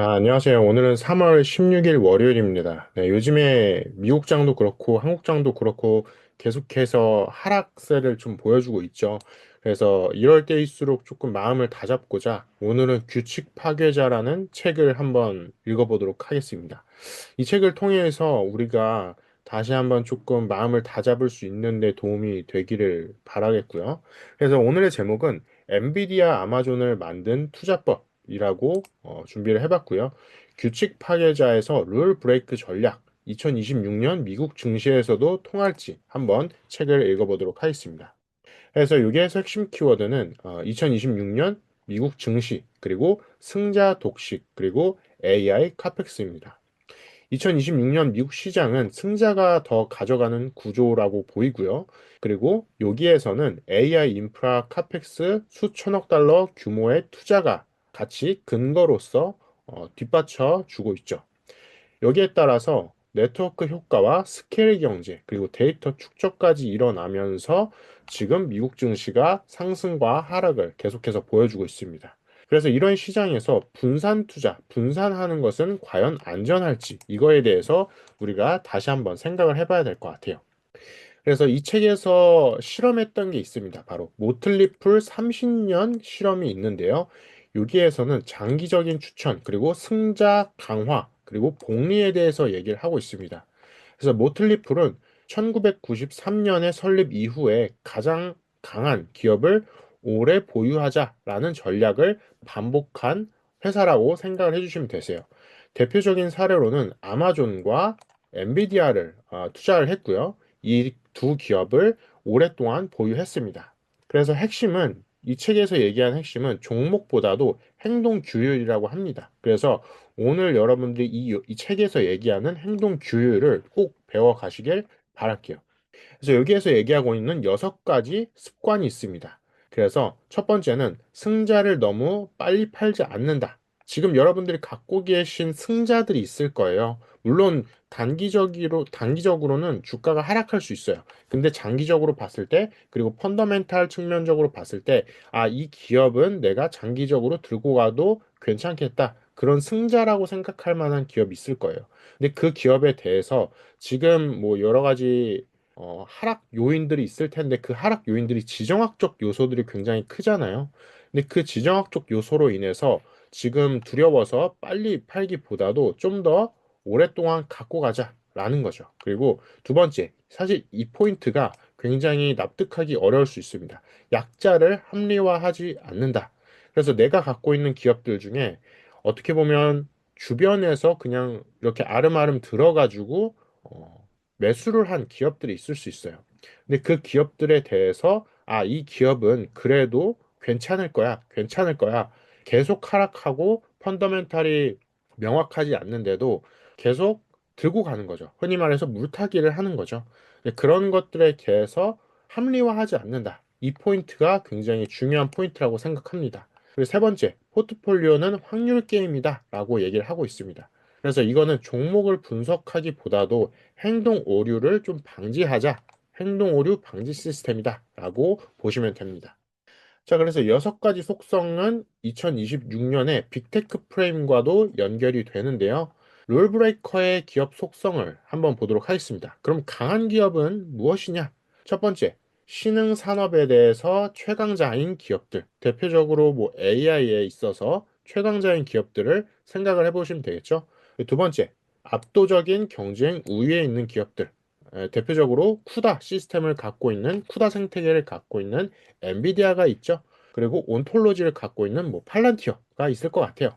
안녕하세요. 오늘은 3월 16일 월요일입니다. 네, 요즘에 미국장도 그렇고 한국장도 그렇고 계속해서 하락세를 좀 보여주고 있죠. 그래서 이럴 때일수록 조금 마음을 다잡고자 오늘은 규칙 파괴자라는 책을 한번 읽어보도록 하겠습니다. 이 책을 통해서 우리가 다시 한번 조금 마음을 다잡을 수 있는 데 도움이 되기를 바라겠고요. 그래서 오늘의 제목은 엔비디아 아마존을 만든 투자법이라고 준비를 해봤고요. 규칙 파괴자에서 룰 브레이크 전략 2026년 미국 증시에서도 통할지 한번 책을 읽어보도록 하겠습니다. 그래서 여기에서 핵심 키워드는 2026년 미국 증시 그리고 승자 독식 그리고 AI 카펙스입니다. 2026년 미국 시장은 승자가 더 가져가는 구조라고 보이고요. 그리고 여기에서는 AI 인프라 카펙스 수천억 달러 규모의 투자가 같이 근거로서 뒷받쳐 주고 있죠. 여기에 따라서 네트워크 효과와 스케일 경제 그리고 데이터 축적까지 일어나면서 지금 미국 증시가 상승과 하락을 계속해서 보여주고 있습니다. 그래서 이런 시장에서 분산 투자, 분산하는 것은 과연 안전할지 이거에 대해서 우리가 다시 한번 생각을 해봐야 될 것 같아요. 그래서 이 책에서 실험했던 게 있습니다. 바로 모틀리풀 30년 실험이 있는데요. 여기에서는 장기적인 추천, 그리고 승자 강화, 그리고 복리에 대해서 얘기를 하고 있습니다. 그래서 모틀리풀은 1993년에 설립 이후에 가장 강한 기업을 오래 보유하자라는 전략을 반복한 회사라고 생각을 해주시면 되세요. 대표적인 사례로는 아마존과 엔비디아를 투자를 했고요. 이 두 기업을 오랫동안 보유했습니다. 그래서 핵심은 이 책에서 얘기한 핵심은 종목보다도 행동 규율이라고 합니다. 그래서 오늘 여러분들이 이 책에서 얘기하는 행동 규율을 꼭 배워 가시길 바랄게요. 그래서 여기에서 얘기하고 있는 6가지 습관이 있습니다. 그래서 첫 번째는 승자를 너무 빨리 팔지 않는다. 지금 여러분들이 갖고 계신 승자들이 있을 거예요. 물론 단기적으로는 주가가 하락할 수 있어요. 근데 장기적으로 봤을 때, 그리고 펀더멘탈 측면적으로 봤을 때, 이 기업은 내가 장기적으로 들고 가도 괜찮겠다. 그런 승자라고 생각할 만한 기업이 있을 거예요. 근데 그 기업에 대해서 지금 뭐 여러 가지 하락 요인들이 있을 텐데 그 하락 요인들이 지정학적 요소들이 굉장히 크잖아요. 근데 그 지정학적 요소로 인해서 지금 두려워서 빨리 팔기보다도 좀 더 오랫동안 갖고 가자라는 거죠. 그리고 두 번째, 사실 이 포인트가 굉장히 납득하기 어려울 수 있습니다. 약자를 합리화하지 않는다. 그래서 내가 갖고 있는 기업들 중에 어떻게 보면 주변에서 그냥 이렇게 아름아름 들어가지고 매수를 한 기업들이 있을 수 있어요. 근데 그 기업들에 대해서 이 기업은 그래도 괜찮을 거야, 괜찮을 거야. 계속 하락하고 펀더멘탈이 명확하지 않는데도 계속 들고 가는 거죠. 흔히 말해서 물타기를 하는 거죠. 근데 그런 것들에 대해서 합리화하지 않는다. 이 포인트가 굉장히 중요한 포인트라고 생각합니다. 그리고 세 번째, 포트폴리오는 확률 게임이다 라고 얘기를 하고 있습니다. 그래서 이거는 종목을 분석하기보다도 행동 오류를 좀 방지하자. 행동 오류 방지 시스템이다. 라고 보시면 됩니다. 자, 그래서 6가지 속성은 2026년에 빅테크 프레임과도 연결이 되는데요. 롤브레이커의 기업 속성을 한번 보도록 하겠습니다. 그럼 강한 기업은 무엇이냐? 첫 번째, 신흥 산업에 대해서 최강자인 기업들. 대표적으로 뭐 AI에 있어서 최강자인 기업들을 생각을 해보시면 되겠죠. 두 번째, 압도적인 경쟁 우위에 있는 기업들. 대표적으로 쿠다 시스템을 갖고 있는 쿠다 생태계를 갖고 있는 엔비디아가 있죠. 그리고 온톨로지를 갖고 있는 뭐 팔란티어가 있을 것 같아요.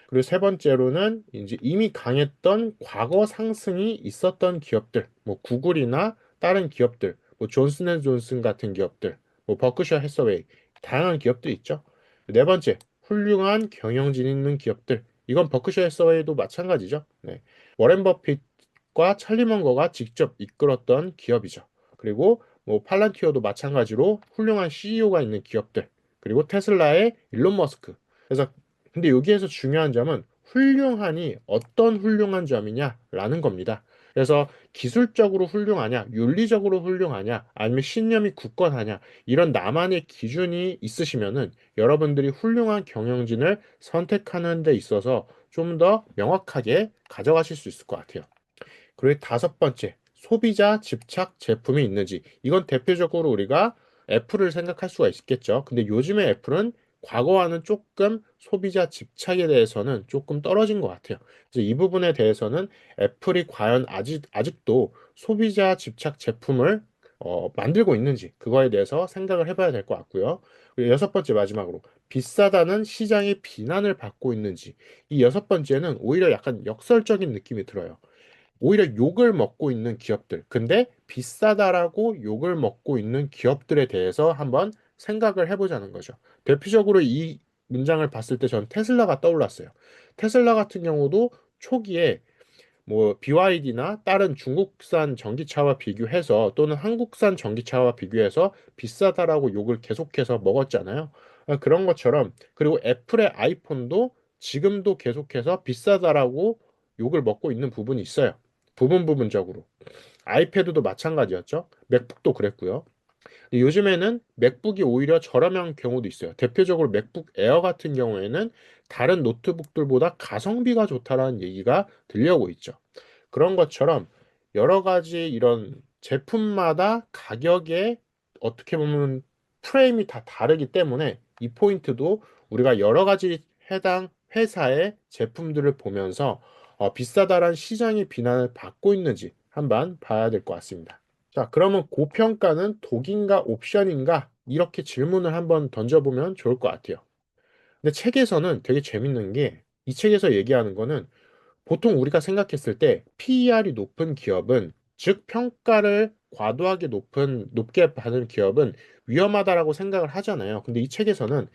그리고 세 번째로는 이제 이미 강했던 과거 상승이 있었던 기업들, 뭐 구글이나 다른 기업들, 뭐 존슨앤존슨 같은 기업들, 뭐 버크셔 해서웨이 다양한 기업들이 있죠. 네 번째, 훌륭한 경영진 있는 기업들. 이건 버크셔 해서웨이도 마찬가지죠. 네. 워렌 버핏과 찰리 먼거가 직접 이끌었던 기업이죠. 그리고 뭐 팔란티어도 마찬가지로 훌륭한 CEO가 있는 기업들. 그리고 테슬라의 일론 머스크. 그래서 근데 여기에서 중요한 점은 훌륭하니 어떤 훌륭한 점이냐라는 겁니다. 그래서 기술적으로 훌륭하냐, 윤리적으로 훌륭하냐, 아니면 신념이 굳건하냐, 이런 나만의 기준이 있으시면은 여러분들이 훌륭한 경영진을 선택하는 데 있어서 좀 더 명확하게 가져가실 수 있을 것 같아요. 그리고 다섯 번째, 소비자 집착 제품이 있는지. 이건 대표적으로 우리가 애플을 생각할 수가 있겠죠. 근데 요즘의 애플은 과거와는 조금 소비자 집착에 대해서는 조금 떨어진 것 같아요. 그래서 이 부분에 대해서는 애플이 과연 아직도 소비자 집착 제품을 만들고 있는지 그거에 대해서 생각을 해봐야 될 것 같고요. 그리고 여섯 번째 마지막으로 비싸다는 시장의 비난을 받고 있는지. 이 여섯 번째는 오히려 약간 역설적인 느낌이 들어요. 오히려 욕을 먹고 있는 기업들, 근데 비싸다라고 욕을 먹고 있는 기업들에 대해서 한번 생각을 해보자는 거죠. 대표적으로 이 문장을 봤을 때 전 테슬라가 떠올랐어요. 테슬라 같은 경우도 초기에 뭐 BYD나 다른 중국산 전기차와 비교해서 또는 한국산 전기차와 비교해서 비싸다라고 욕을 계속해서 먹었잖아요. 그런 것처럼 그리고 애플의 아이폰도 지금도 계속해서 비싸다라고 욕을 먹고 있는 부분이 있어요. 부분적으로. 아이패드도 마찬가지였죠. 맥북도 그랬고요. 근데 요즘에는 맥북이 오히려 저렴한 경우도 있어요. 대표적으로 맥북 에어 같은 경우에는 다른 노트북들보다 가성비가 좋다라는 얘기가 들려오고 있죠. 그런 것처럼 여러 가지 이런 제품마다 가격에 어떻게 보면 프레임이 다 다르기 때문에 이 포인트도 우리가 여러 가지 해당 회사의 제품들을 보면서 비싸다란 시장의 비난을 받고 있는지 한번 봐야 될 것 같습니다. 자, 그러면 고평가는 독인가 옵션인가? 이렇게 질문을 한번 던져보면 좋을 것 같아요. 근데 책에서는 되게 재밌는 게 이 책에서 얘기하는 거는 보통 우리가 생각했을 때 PER이 높은 기업은 즉 평가를 과도하게 높게 받은 기업은 위험하다라고 생각을 하잖아요. 근데 이 책에서는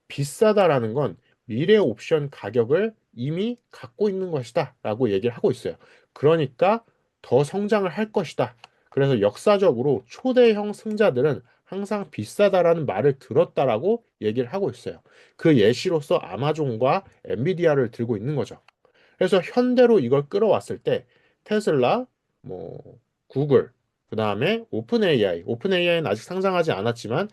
비싸다라는 건 미래 옵션 가격을 이미 갖고 있는 것이다라고 얘기를 하고 있어요. 그러니까 더 성장을 할 것이다. 그래서 역사적으로 초대형 승자들은 항상 비싸다라는 말을 들었다라고 얘기를 하고 있어요. 그 예시로서 아마존과 엔비디아를 들고 있는 거죠. 그래서 현대로 이걸 끌어왔을 때 테슬라, 뭐 구글, 그다음에 오픈 AI는 아직 상장하지 않았지만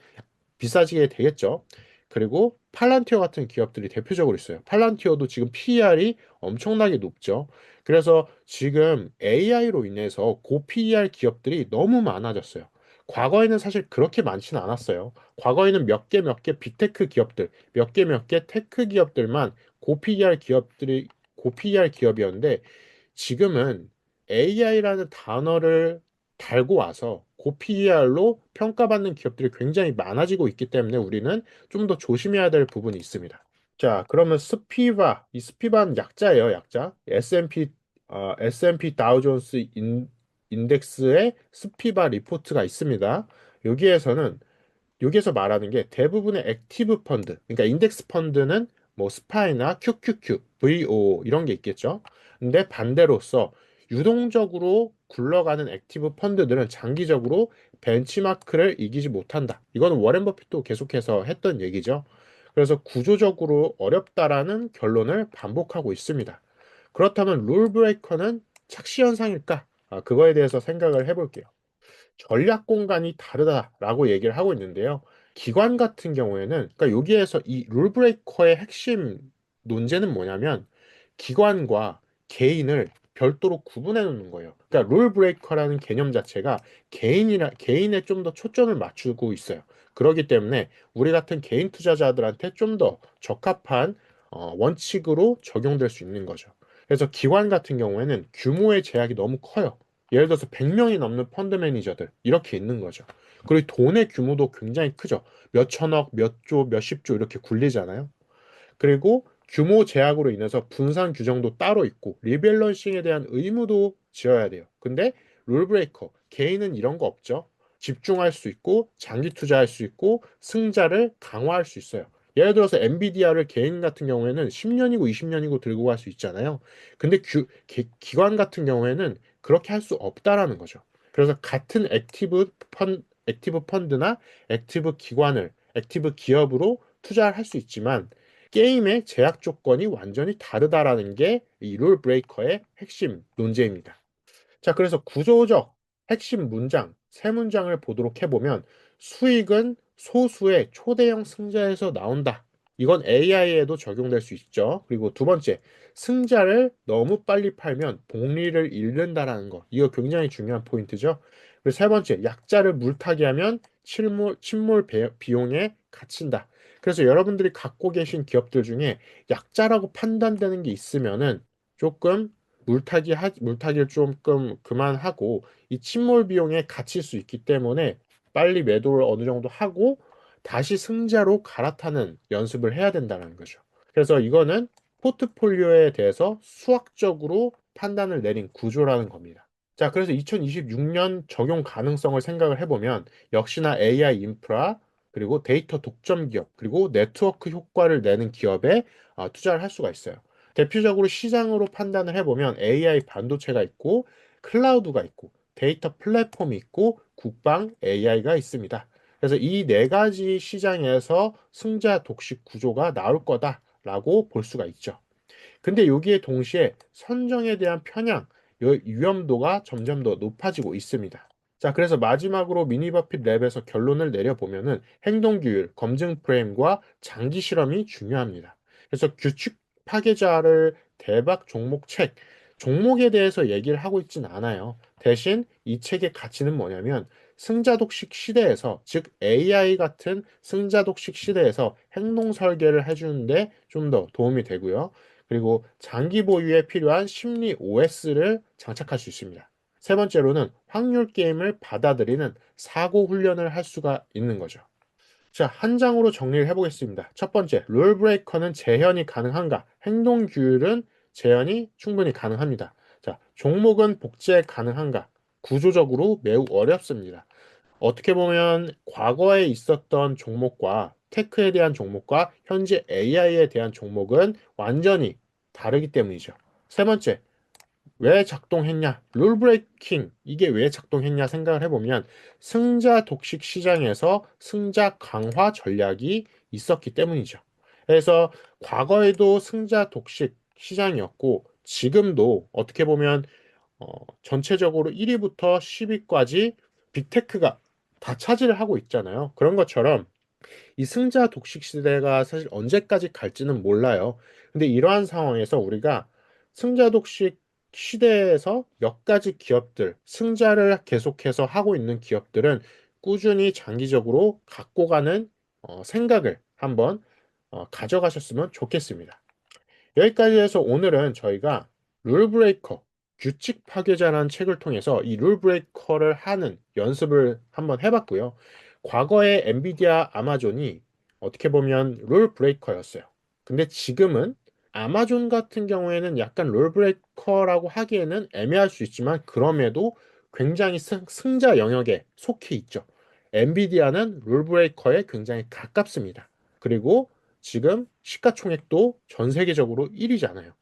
비싸지게 되겠죠. 그리고 팔란티어 같은 기업들이 대표적으로 있어요. 팔란티어도 지금 PER이 엄청나게 높죠. 그래서 지금 AI로 인해서 고 PER 기업들이 너무 많아졌어요. 과거에는 사실 그렇게 많지는 않았어요. 과거에는 몇 개 빅테크 기업들, 몇 개 테크 기업들만 고 PER 기업이었는데 지금은 AI라는 단어를 달고 와서 고PER로 평가받는 기업들이 굉장히 많아지고 있기 때문에 우리는 좀 더 조심해야 될 부분이 있습니다. 자, 그러면 이 스피바는 약자예요, 약자. S&P 다우존스 인덱스의 스피바 리포트가 있습니다. 여기에서는 여기에서 말하는 게 대부분의 액티브 펀드, 그러니까 인덱스 펀드는 뭐 스파이나 QQQ, VO 이런 게 있겠죠. 근데 반대로서 유동적으로 굴러가는 액티브 펀드들은 장기적으로 벤치마크를 이기지 못한다. 이거는 워렌 버핏도 계속해서 했던 얘기죠. 그래서 구조적으로 어렵다라는 결론을 반복하고 있습니다. 그렇다면 룰 브레이커는 착시 현상일까? 그거에 대해서 생각을 해볼게요. 전략 공간이 다르다라고 얘기를 하고 있는데요. 기관 같은 경우에는, 그러니까 여기에서 이 룰브레이커의 핵심 논제는 뭐냐면, 기관과 개인을 별도로 구분해 놓는 거예요. 그러니까 룰브레이커라는 개념 자체가 개인에 좀 더 초점을 맞추고 있어요. 그렇기 때문에 우리 같은 개인 투자자들한테 좀 더 적합한 원칙으로 적용될 수 있는 거죠. 그래서 기관 같은 경우에는 규모의 제약이 너무 커요. 예를 들어서 100명이 넘는 펀드 매니저들 이렇게 있는 거죠. 그리고 돈의 규모도 굉장히 크죠. 몇 천억, 몇 조, 몇십 조 이렇게 굴리잖아요. 그리고 규모 제약으로 인해서 분산 규정도 따로 있고 리밸런싱에 대한 의무도 지어야 돼요. 근데 룰브레이커 개인은 이런 거 없죠. 집중할 수 있고 장기 투자할 수 있고 승자를 강화할 수 있어요. 예를 들어서 엔비디아를 개인 같은 경우에는 10년이고 20년이고 들고 갈 수 있잖아요. 근데 기관 같은 경우에는 그렇게 할 수 없다라는 거죠. 그래서 같은 액티브 펀드나 액티브 기업으로 투자를 할 수 있지만 게임의 제약 조건이 완전히 다르다라는 게 이 룰 브레이커의 핵심 논제입니다. 자, 그래서 구조적 핵심 문장, 세 문장을 보도록 해보면 수익은 소수의 초대형 승자에서 나온다. 이건 AI에도 적용될 수 있죠. 그리고 두 번째, 승자를 너무 빨리 팔면 복리를 잃는다라는 거. 이거 굉장히 중요한 포인트죠. 그리고 세 번째, 약자를 물타기 하면 침몰 비용에 갇힌다. 그래서 여러분들이 갖고 계신 기업들 중에 약자라고 판단되는 게 있으면은 조금 물타기를 조금 그만하고 이 침몰 비용에 갇힐 수 있기 때문에 빨리 매도를 어느 정도 하고 다시 승자로 갈아타는 연습을 해야 된다는 거죠. 그래서 이거는 포트폴리오에 대해서 수학적으로 판단을 내린 구조라는 겁니다. 자, 그래서 2026년 적용 가능성을 생각을 해보면 역시나 AI 인프라, 그리고 데이터 독점 기업, 그리고 네트워크 효과를 내는 기업에 투자를 할 수가 있어요. 대표적으로 시장으로 판단을 해보면 AI 반도체가 있고, 클라우드가 있고, 데이터 플랫폼이 있고, 국방 AI가 있습니다. 그래서 이 네 가지 시장에서 승자 독식 구조가 나올 거다라고 볼 수가 있죠. 근데 여기에 동시에 선정에 대한 편향, 위험도가 점점 더 높아지고 있습니다. 자, 그래서 마지막으로 미니버핏 랩에서 결론을 내려보면은 행동규율, 검증 프레임과 장기 실험이 중요합니다. 그래서 규칙 파괴자를 대박 종목 책, 종목에 대해서 얘기를 하고 있진 않아요. 대신 이 책의 가치는 뭐냐면 승자독식 시대에서, 즉 AI 같은 승자독식 시대에서 행동 설계를 해주는데 좀 더 도움이 되고요. 그리고 장기 보유에 필요한 심리 OS를 장착할 수 있습니다. 세 번째로는 확률 게임을 받아들이는 사고 훈련을 할 수가 있는 거죠. 자, 한 장으로 정리를 해보겠습니다. 첫 번째, 룰 브레이커는 재현이 가능한가? 행동 규율은 재현이 충분히 가능합니다. 자, 종목은 복제 가능한가? 구조적으로 매우 어렵습니다. 어떻게 보면 과거에 있었던 종목과 테크에 대한 종목과 현재 AI에 대한 종목은 완전히 다르기 때문이죠. 세 번째, 왜 작동했냐? 룰 브레이킹, 이게 왜 작동했냐 생각을 해보면 승자 독식 시장에서 승자 강화 전략이 있었기 때문이죠. 그래서 과거에도 승자 독식 시장이었고 지금도 어떻게 보면 어, 전체적으로 1위부터 10위까지 빅테크가 다 차지를 하고 있잖아요. 그런 것처럼 이 승자 독식 시대가 사실 언제까지 갈지는 몰라요. 근데 이러한 상황에서 우리가 승자 독식 시대에서 몇 가지 기업들, 승자를 계속해서 하고 있는 기업들은 꾸준히 장기적으로 갖고 가는 생각을 한번 가져가셨으면 좋겠습니다. 여기까지 해서 오늘은 저희가 룰 브레이커, 규칙 파괴자라는 책을 통해서 이 룰 브레이커를 하는 연습을 한번 해봤고요. 과거에 엔비디아, 아마존이 어떻게 보면 룰 브레이커였어요. 근데 지금은 아마존 같은 경우에는 약간 룰 브레이커라고 하기에는 애매할 수 있지만 그럼에도 굉장히 승자 영역에 속해 있죠. 엔비디아는 룰 브레이커에 굉장히 가깝습니다. 그리고 지금 시가총액도 전 세계적으로 1위잖아요.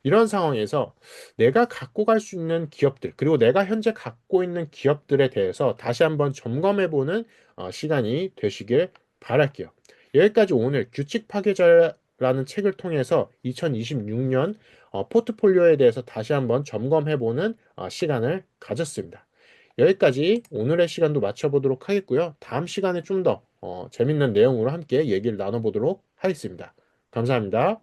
이런 상황에서 내가 갖고 갈 수 있는 기업들, 그리고 내가 현재 갖고 있는 기업들에 대해서 다시 한번 점검해보는 시간이 되시길 바랄게요. 여기까지 오늘 규칙 파괴자라는 책을 통해서 2026년 포트폴리오에 대해서 다시 한번 점검해보는 시간을 가졌습니다. 여기까지 오늘의 시간도 마쳐보도록 하겠고요. 다음 시간에 좀 더 재밌는 내용으로 함께 얘기를 나눠보도록 하겠습니다. 감사합니다.